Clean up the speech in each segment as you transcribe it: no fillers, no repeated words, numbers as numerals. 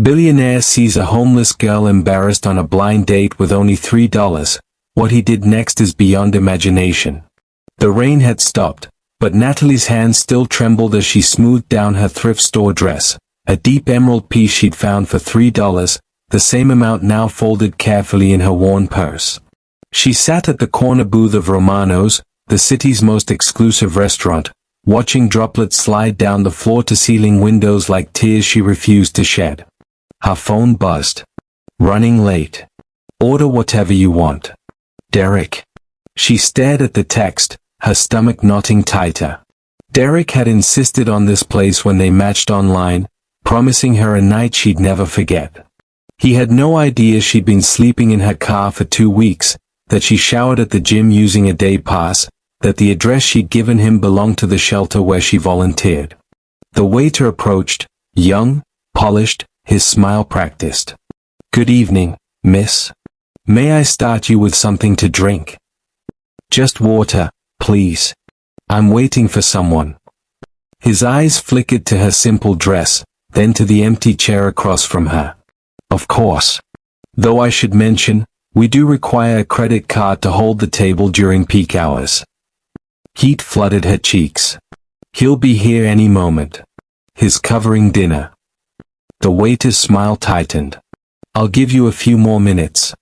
Billionaire sees a homeless girl embarrassed on a blind date with only $3. What he did next is beyond imagination. The rain had stopped, but Natalie's hands still trembled as she smoothed down her thrift store dress, a deep emerald piece she'd found for $3, the same amount now folded carefully in her worn purse. She sat at the corner booth of Romano's, the city's most exclusive restaurant, watching droplets slide down the floor-to-ceiling windows like tears she refused to shed. Her phone buzzed. Running late. Order whatever you want. Derek. She stared at the text, her stomach knotting tighter. Derek had insisted on this place when they matched online, promising her a night she'd never forget. He had no idea she'd been sleeping in her car for 2 weeks, that she showered at the gym using a day pass, that the address she'd given him belonged to the shelter where she volunteered. The waiter approached, young, polished, his smile practiced. "Good evening, miss. May I start you with something to drink?" "Just water, please. I'm waiting for someone." His eyes flickered to her simple dress, then to the empty chair across from her. "Of course. Though I should mention, we do require a credit card to hold the table during peak hours." Heat flooded her cheeks. "He'll be here any moment. He's covering dinner." The waiter's smile tightened. "I'll give you a few more minutes."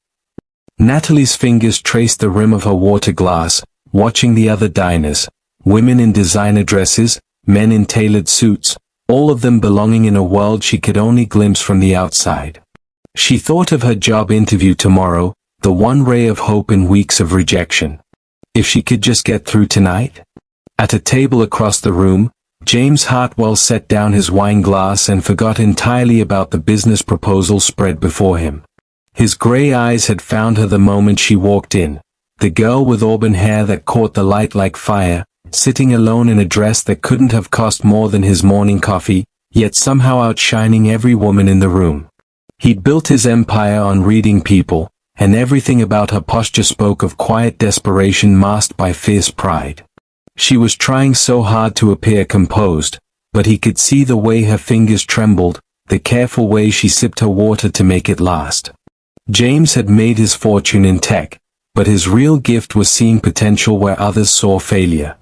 Natalie's fingers traced the rim of her water glass, watching the other diners, women in designer dresses, men in tailored suits, all of them belonging in a world she could only glimpse from the outside. She thought of her job interview tomorrow, the one ray of hope in weeks of rejection. If she could just get through tonight? At a table across the room, James Hartwell set down his wine glass and forgot entirely about the business proposal spread before him. His gray eyes had found her the moment she walked in, the girl with auburn hair that caught the light like fire, sitting alone in a dress that couldn't have cost more than his morning coffee, yet somehow outshining every woman in the room. He'd built his empire on reading people, and everything about her posture spoke of quiet desperation masked by fierce pride. She was trying so hard to appear composed, but he could see the way her fingers trembled, the careful way she sipped her water to make it last. James had made his fortune in tech, but his real gift was seeing potential where others saw failure.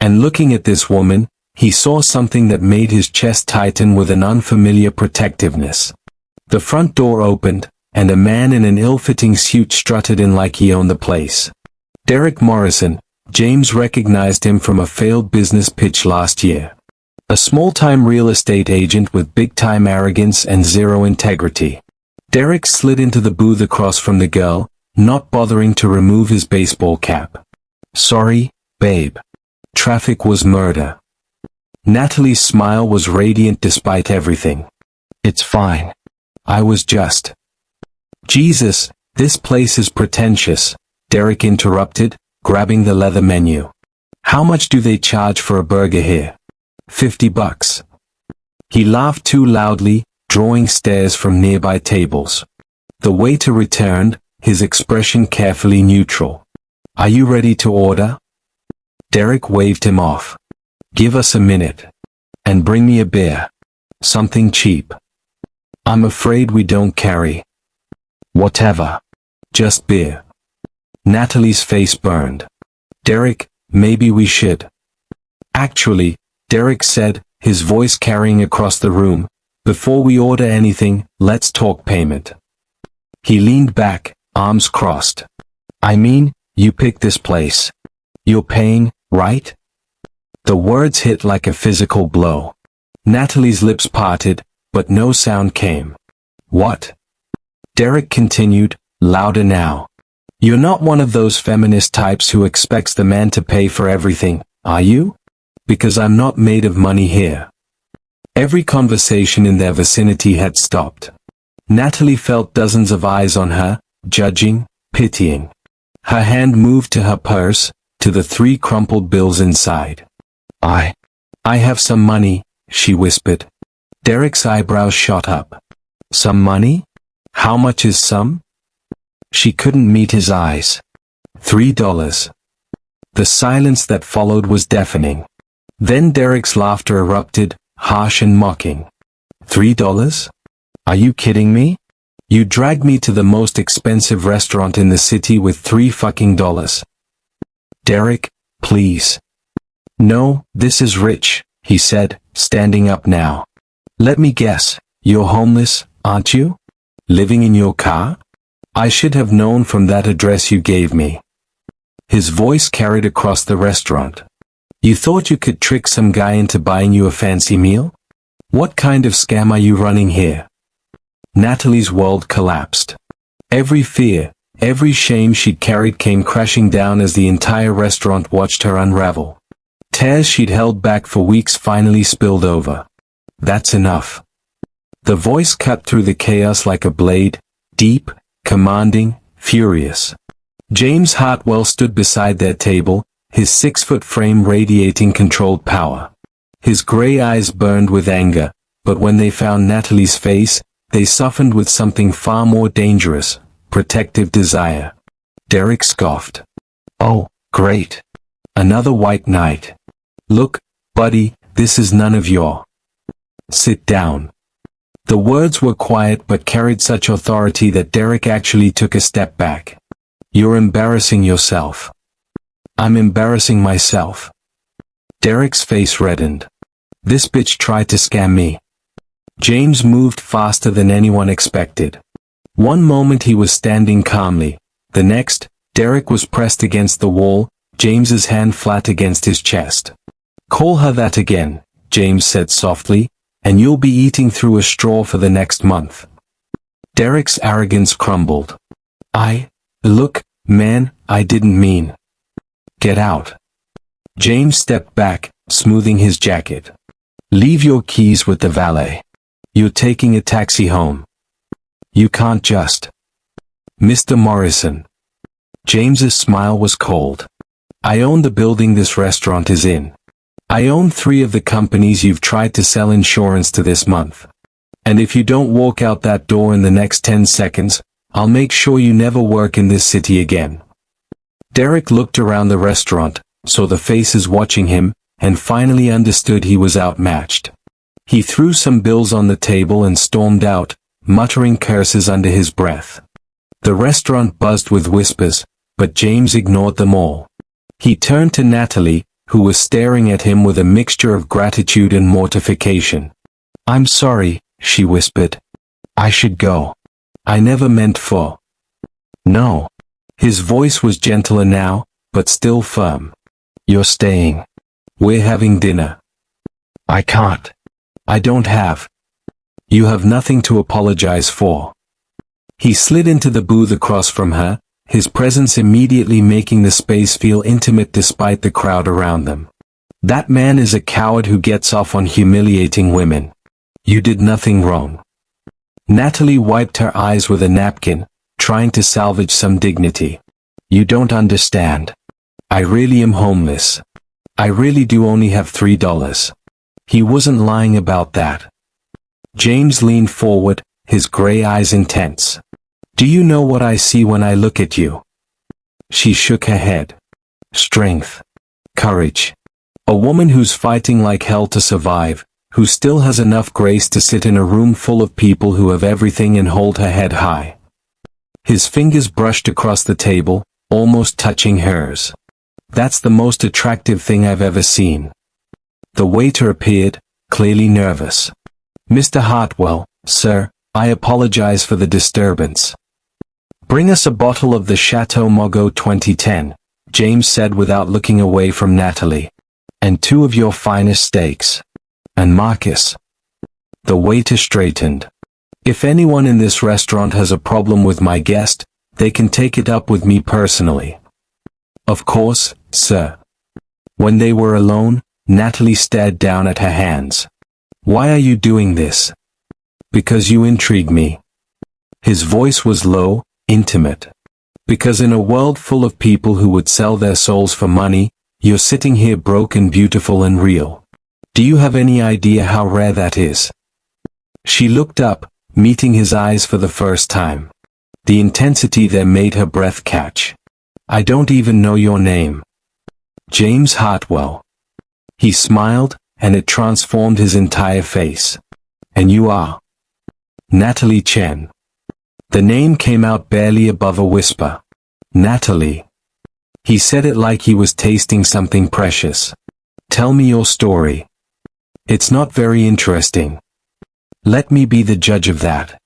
And looking at this woman, he saw something that made his chest tighten with an unfamiliar protectiveness. The front door opened, and a man in an ill-fitting suit strutted in like he owned the place. Derek Morrison. James recognized him from a failed business pitch last year. A small-time real estate agent with big-time arrogance and zero integrity. Derek slid into the booth across from the girl, not bothering to remove his baseball cap. "Sorry, babe. Traffic was murder." Natalie's smile was radiant despite everything. "It's fine. I was just—" "Jesus, this place is pretentious," Derek interrupted, grabbing the leather menu. "How much do they charge for a burger here?" $50. He laughed too loudly, drawing stares from nearby tables. The waiter returned, his expression carefully neutral. "Are you ready to order?" Derek waved him off. "Give us a minute. And bring me a beer. Something cheap." "I'm afraid we don't carry." "Whatever. Just beer." Natalie's face burned. "Derek, maybe we should." "Actually," Derek said, his voice carrying across the room, "before we order anything, let's talk payment." He leaned back, arms crossed. "I mean, you picked this place. You're paying, right?" The words hit like a physical blow. Natalie's lips parted, but no sound came. "What?" Derek continued, louder now. "You're not one of those feminist types who expects the man to pay for everything, are you? Because I'm not made of money here." Every conversation in their vicinity had stopped. Natalie felt dozens of eyes on her, judging, pitying. Her hand moved to her purse, to the 3 crumpled bills inside. I have some money," she whispered. Derek's eyebrows shot up. "Some money? How much is some?" She couldn't meet his eyes. $3. The silence that followed was deafening. Then Derek's laughter erupted, harsh and mocking. $3? Are you kidding me? You dragged me to the most expensive restaurant in the city with $3 fucking. Derek, please. No, this is rich, he said, standing up now. Let me guess, you're homeless, aren't you? Living in your car? I should have known from that address you gave me. His voice carried across the restaurant. You thought you could trick some guy into buying you a fancy meal? What kind of scam are you running here? Natalie's world collapsed. Every fear, every shame she'd carried came crashing down as the entire restaurant watched her unravel. Tears she'd held back for weeks finally spilled over. That's enough. The voice cut through the chaos like a blade, deep, commanding, furious. James Hartwell stood beside their table, his 6-foot frame radiating controlled power. His gray eyes burned with anger, but when they found Natalie's face, they softened with something far more dangerous, protective desire. Derek scoffed. Oh, great. Another white knight. Look, buddy, this is none of your. Sit down. The words were quiet but carried such authority that Derek actually took a step back. You're embarrassing yourself. I'm embarrassing myself. Derek's face reddened. This bitch tried to scam me. James moved faster than anyone expected. One moment he was standing calmly. The next, Derek was pressed against the wall, James's hand flat against his chest. Call her that again, James said softly, and you'll be eating through a straw for the next month. Derek's arrogance crumbled. Look, man, I didn't mean. Get out. James stepped back, smoothing his jacket. Leave your keys with the valet. You're taking a taxi home. You can't just. Mr. Morrison. James's smile was cold. I own the building this restaurant is in. I own 3 of the companies you've tried to sell insurance to this month. And if you don't walk out that door in the next 10 seconds, I'll make sure you never work in this city again. Derek looked around the restaurant, saw the faces watching him, and finally understood he was outmatched. He threw some bills on the table and stormed out, muttering curses under his breath. The restaurant buzzed with whispers, but James ignored them all. He turned to Natalie, who was staring at him with a mixture of gratitude and mortification. I'm sorry, she whispered. I should go. I never meant for. No. His voice was gentler now, but still firm. You're staying. We're having dinner. I can't. I don't have. You have nothing to apologize for. He slid into the booth across from her, his presence immediately making the space feel intimate despite the crowd around them. That man is a coward who gets off on humiliating women. You did nothing wrong. Natalie wiped her eyes with a napkin, trying to salvage some dignity. You don't understand. I really am homeless. I really do only have $3. He wasn't lying about that. James leaned forward, his gray eyes intense. Do you know what I see when I look at you? She shook her head. Strength. Courage. A woman who's fighting like hell to survive, who still has enough grace to sit in a room full of people who have everything and hold her head high. His fingers brushed across the table, almost touching hers. That's the most attractive thing I've ever seen. The waiter appeared, clearly nervous. Mr. Hartwell, sir, I apologize for the disturbance. Bring us a bottle of the Chateau Margaux 2010, James said without looking away from Natalie. And 2 of your finest steaks. And Marcus. The waiter straightened. If anyone in this restaurant has a problem with my guest, they can take it up with me personally. Of course, sir. When they were alone, Natalie stared down at her hands. Why are you doing this? Because you intrigue me. His voice was low, intimate. Because in a world full of people who would sell their souls for money, you're sitting here broke and beautiful and real. Do you have any idea how rare that is? She looked up, meeting his eyes for the first time. The intensity there made her breath catch. I don't even know your name. James Hartwell. He smiled, and it transformed his entire face. And you are? Natalie Chen. The name came out barely above a whisper. Natalie. He said it like he was tasting something precious. Tell me your story. It's not very interesting. Let me be the judge of that.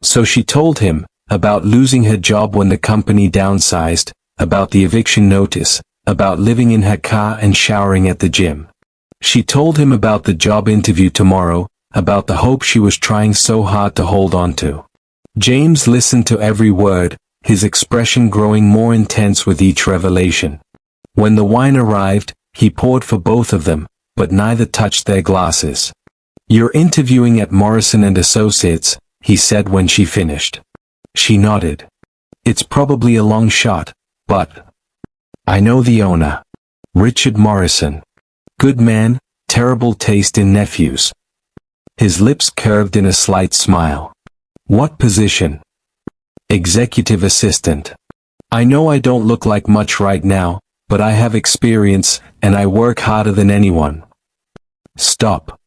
So she told him, about losing her job when the company downsized, about the eviction notice, about living in her car and showering at the gym. She told him about the job interview tomorrow, about the hope she was trying so hard to hold on to. James listened to every word, his expression growing more intense with each revelation. When the wine arrived, he poured for both of them, but neither touched their glasses. You're interviewing at Morrison & Associates, he said when she finished. She nodded. It's probably a long shot, but I know the owner. Richard Morrison. Good man, terrible taste in nephews. His lips curved in a slight smile. What position? Executive assistant. I know I don't look like much right now, but I have experience, and I work harder than anyone. Stop.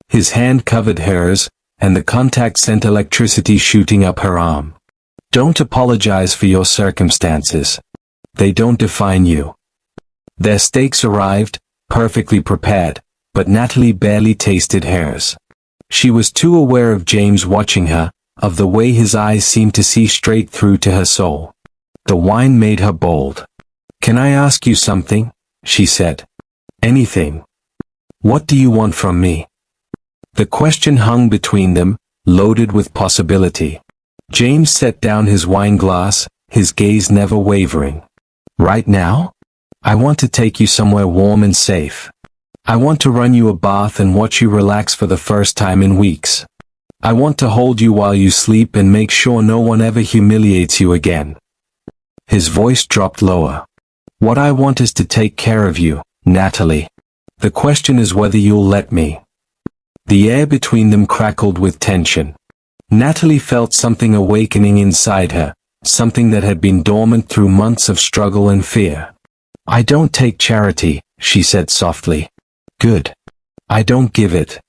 His hand covered hers, and the contact sent electricity shooting up her arm. Don't apologize for your circumstances. They don't define you. Their steaks arrived, perfectly prepared, but Natalie barely tasted hers. She was too aware of James watching her, of the way his eyes seemed to see straight through to her soul. The wine made her bold. Can I ask you something? She said. Anything. What do you want from me? The question hung between them, loaded with possibility. James set down his wine glass, his gaze never wavering. Right now? I want to take you somewhere warm and safe. I want to run you a bath and watch you relax for the first time in weeks. I want to hold you while you sleep and make sure no one ever humiliates you again. His voice dropped lower. What I want is to take care of you, Natalie. The question is whether you'll let me. The air between them crackled with tension. Natalie felt something awakening inside her, something that had been dormant through months of struggle and fear. I don't take charity, she said softly. Good. I don't give it.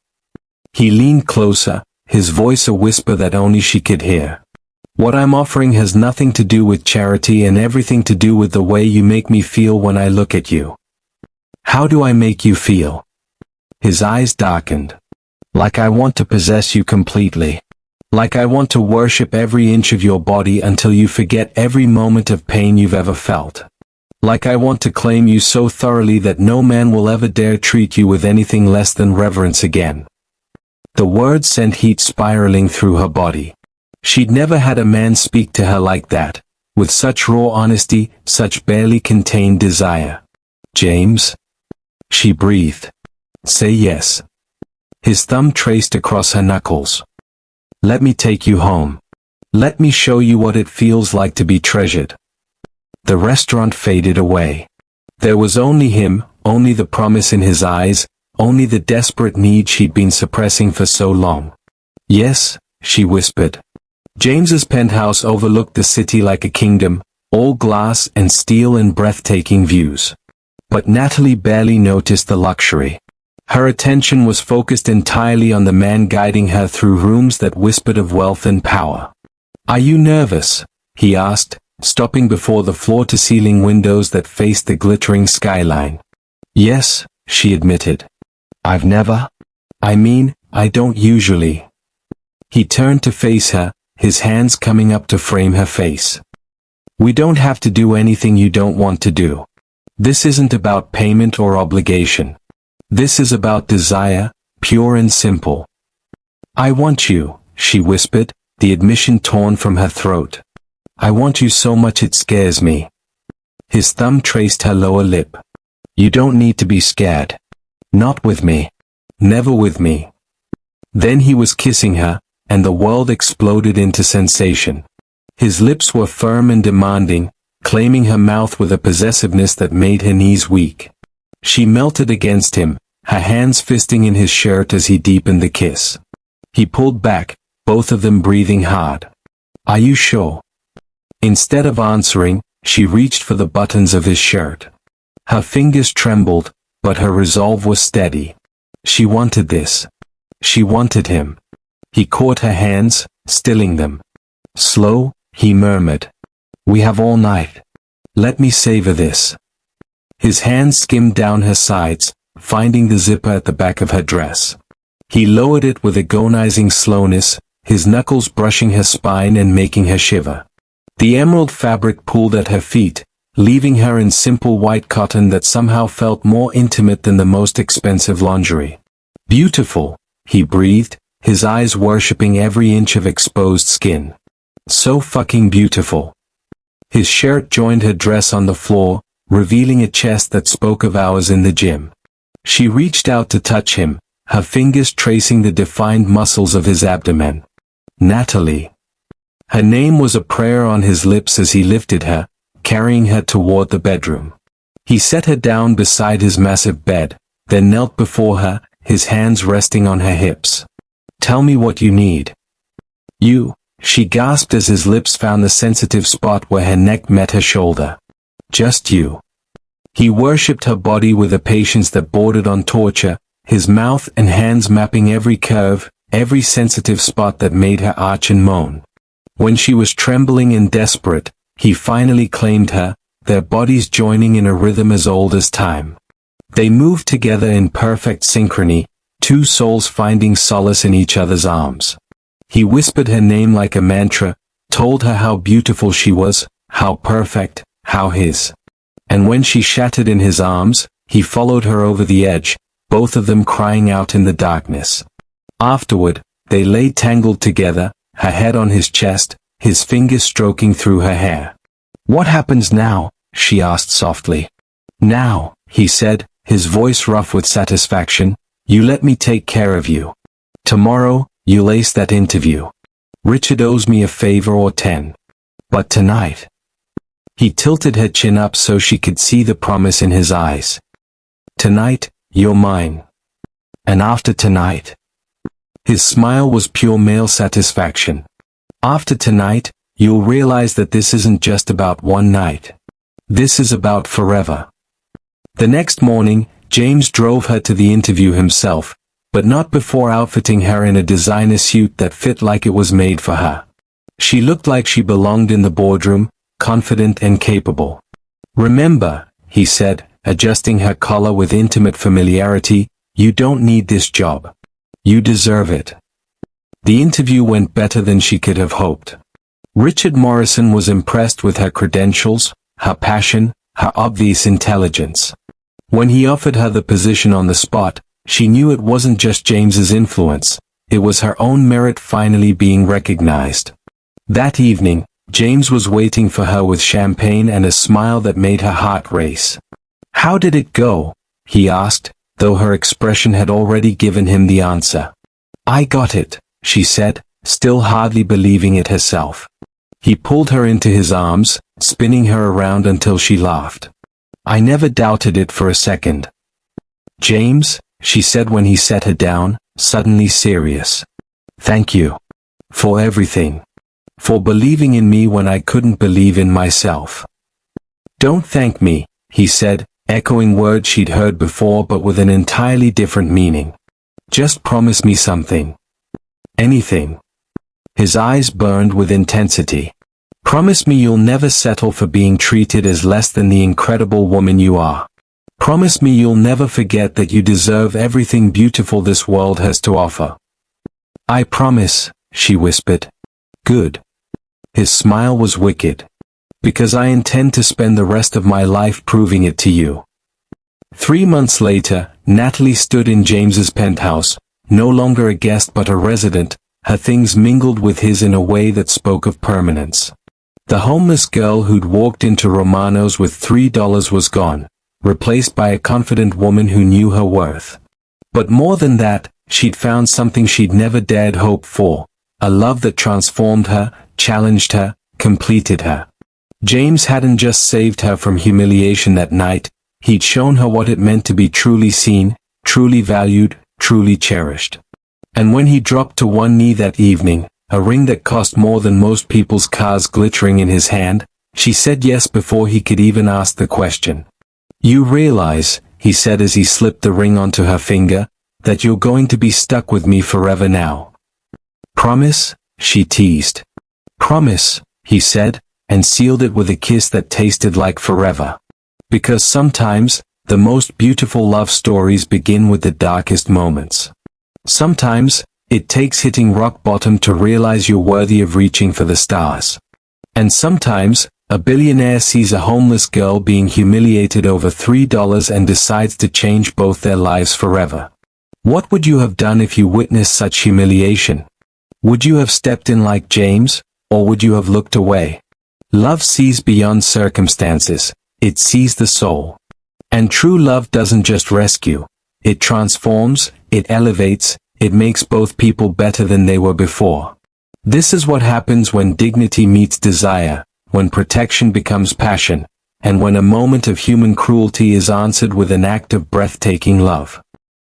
He leaned closer, his voice a whisper that only she could hear. What I'm offering has nothing to do with charity and everything to do with the way you make me feel when I look at you. How do I make you feel? His eyes darkened. Like I want to possess you completely. Like I want to worship every inch of your body until you forget every moment of pain you've ever felt. Like I want to claim you so thoroughly that no man will ever dare treat you with anything less than reverence again. The words sent heat spiraling through her body. She'd never had a man speak to her like that, with such raw honesty, such barely contained desire. James? She breathed. Say yes. His thumb traced across her knuckles. Let me take you home. Let me show you what it feels like to be treasured. The restaurant faded away. There was only him, only the promise in his eyes, only the desperate need she'd been suppressing for so long. Yes, she whispered. James's penthouse overlooked the city like a kingdom, all glass and steel and breathtaking views. But Natalie barely noticed the luxury. Her attention was focused entirely on the man guiding her through rooms that whispered of wealth and power. Are you nervous? He asked, stopping before the floor-to-ceiling windows that faced the glittering skyline. Yes, she admitted. I don't usually. He turned to face her, his hands coming up to frame her face. We don't have to do anything you don't want to do. This isn't about payment or obligation. This is about desire, pure and simple. I want you, she whispered, the admission torn from her throat. I want you so much it scares me. His thumb traced her lower lip. You don't need to be scared. Not with me. Never with me. Then he was kissing her, and the world exploded into sensation. His lips were firm and demanding, claiming her mouth with a possessiveness that made her knees weak. She melted against him, her hands fisting in his shirt as he deepened the kiss. He pulled back, both of them breathing hard. Are you sure? Instead of answering, she reached for the buttons of his shirt. Her fingers trembled, but her resolve was steady. She wanted this. She wanted him. He caught her hands, stilling them. Slow, he murmured. We have all night. Let me savor this. His hands skimmed down her sides, finding the zipper at the back of her dress. He lowered it with agonizing slowness, his knuckles brushing her spine and making her shiver. The emerald fabric pulled at her feet, leaving her in simple white cotton that somehow felt more intimate than the most expensive lingerie. Beautiful, he breathed, his eyes worshipping every inch of exposed skin. So fucking beautiful. His shirt joined her dress on the floor, revealing a chest that spoke of hours in the gym. She reached out to touch him, her fingers tracing the defined muscles of his abdomen. Natalie. Her name was a prayer on his lips as he lifted her, carrying her toward the bedroom. He set her down beside his massive bed, then knelt before her, his hands resting on her hips. Tell me what you need. You, she gasped as his lips found the sensitive spot where her neck met her shoulder. Just you. He worshipped her body with a patience that bordered on torture, his mouth and hands mapping every curve, every sensitive spot that made her arch and moan. When she was trembling and desperate, he finally claimed her, their bodies joining in a rhythm as old as time. They moved together in perfect synchrony, two souls finding solace in each other's arms. He whispered her name like a mantra, told her how beautiful she was, how perfect, how his. And when she shattered in his arms, he followed her over the edge, both of them crying out in the darkness. Afterward, they lay tangled together, her head on his chest, his fingers stroking through her hair. What happens now? She asked softly. Now, he said, his voice rough with satisfaction, you let me take care of you. Tomorrow, you'll ace that interview. Richard owes me a favor or 10. But tonight. He tilted her chin up so she could see the promise in his eyes. Tonight, you're mine. And after tonight. His smile was pure male satisfaction. After tonight, you'll realize that this isn't just about one night. This is about forever. The next morning, James drove her to the interview himself, but not before outfitting her in a designer suit that fit like it was made for her. She looked like she belonged in the boardroom, confident and capable. Remember, he said, adjusting her collar with intimate familiarity, you don't need this job. You deserve it. The interview went better than she could have hoped. Richard Morrison was impressed with her credentials, her passion, her obvious intelligence. When he offered her the position on the spot, she knew it wasn't just James's influence, it was her own merit finally being recognized. That evening, James was waiting for her with champagne and a smile that made her heart race. How did it go? He asked, though her expression had already given him the answer. I got it, she said, still hardly believing it herself. He pulled her into his arms, spinning her around until she laughed. I never doubted it for a second. James, she said when he set her down, suddenly serious. Thank you. For everything. For believing in me when I couldn't believe in myself. Don't thank me, he said, echoing words she'd heard before but with an entirely different meaning. Just promise me something. Anything. His eyes burned with intensity. Promise me you'll never settle for being treated as less than the incredible woman you are. Promise me you'll never forget that you deserve everything beautiful this world has to offer. I promise, she whispered. Good. His smile was wicked. Because I intend to spend the rest of my life proving it to you. 3 months later, Natalie stood in James's penthouse, no longer a guest but a resident, her things mingled with his in a way that spoke of permanence. The homeless girl who'd walked into Romano's with $3 was gone, replaced by a confident woman who knew her worth. But more than that, she'd found something she'd never dared hope for, a love that transformed her, challenged her, completed her. James hadn't just saved her from humiliation that night, he'd shown her what it meant to be truly seen, truly valued, truly cherished. And when he dropped to one knee that evening, a ring that cost more than most people's cars glittering in his hand, she said yes before he could even ask the question. You realize, he said as he slipped the ring onto her finger, that you're going to be stuck with me forever now. Promise? She teased. Promise, he said, and sealed it with a kiss that tasted like forever. Because sometimes, the most beautiful love stories begin with the darkest moments. Sometimes, it takes hitting rock bottom to realize you're worthy of reaching for the stars. And sometimes, a billionaire sees a homeless girl being humiliated over $3 and decides to change both their lives forever. What would you have done if you witnessed such humiliation? Would you have stepped in like James, or would you have looked away? Love sees beyond circumstances, it sees the soul. And true love doesn't just rescue, it transforms, it elevates, it makes both people better than they were before. This is what happens when dignity meets desire, when protection becomes passion, and when a moment of human cruelty is answered with an act of breathtaking love.